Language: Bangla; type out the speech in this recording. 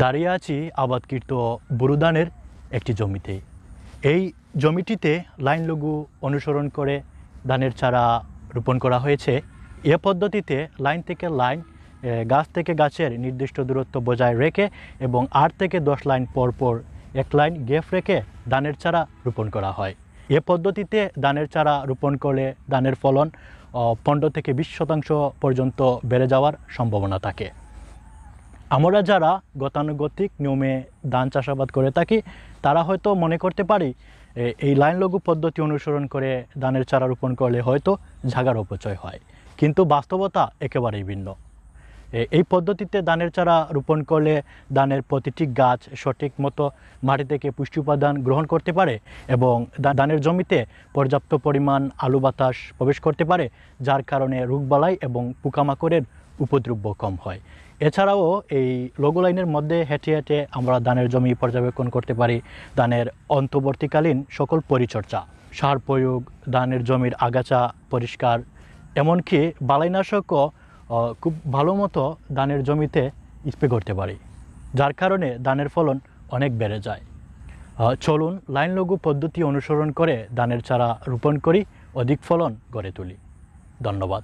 দাঁড়িয়ে আছি আবাদকৃত বোরো ধানের একটি জমিতে। এই জমিটিতে লাইন লঘু অনুসরণ করে ধানের চারা রোপণ করা হয়েছে। এ পদ্ধতিতে লাইন থেকে লাইন, গাছ থেকে গাছের নির্দিষ্ট দূরত্ব বজায় রেখে এবং 8 থেকে 10 লাইন পর পর এক লাইন গ্যাপ রেখে ধানের চারা রোপণ করা হয়। এ পদ্ধতিতে ধানের চারা রোপণ করলে ধানের ফলন 15 থেকে 20% পর্যন্ত বেড়ে যাওয়ার সম্ভাবনা থাকে। আমরা যারা গতানুগতিক নিয়মে ধান চাষাবাদ করে থাকি তারা হয়তো মনে করতে পারি এই লাইন লঘু পদ্ধতি অনুসরণ করে ধানের চারা রোপণ করলে হয়তো জায়গার অপচয় হয়, কিন্তু বাস্তবতা একেবারেই ভিন্ন। এই পদ্ধতিতে ধানের চারা রোপণ করলে ধানের প্রতিটি গাছ সঠিক মতো মাটি থেকে পুষ্টি উপাদান গ্রহণ করতে পারে এবং ধানের জমিতে পর্যাপ্ত পরিমাণ আলো বাতাস প্রবেশ করতে পারে, যার কারণে রোগবালাই এবং পোকামাকড়ের উপদ্রব কম হয়। এছাড়াও এই লঘু লাইনের মধ্যে হেঁটে হেঁটে আমরা ধানের জমি পর্যবেক্ষণ করতে পারি। ধানের অন্তর্বর্তীকালীন সকল পরিচর্যা, সার প্রয়োগ, ধানের জমির আগাছা পরিষ্কার, এমনকি বালাইনাশকও খুব ভালো মতো ধানের জমিতে স্প্রে করতে পারি, যার কারণে ধানের ফলন অনেক বেড়ে যায়। চলুন লাইন লঘু পদ্ধতি অনুসরণ করে ধানের চারা রোপণ করি, অধিক ফলন গড়ে তুলি। ধন্যবাদ।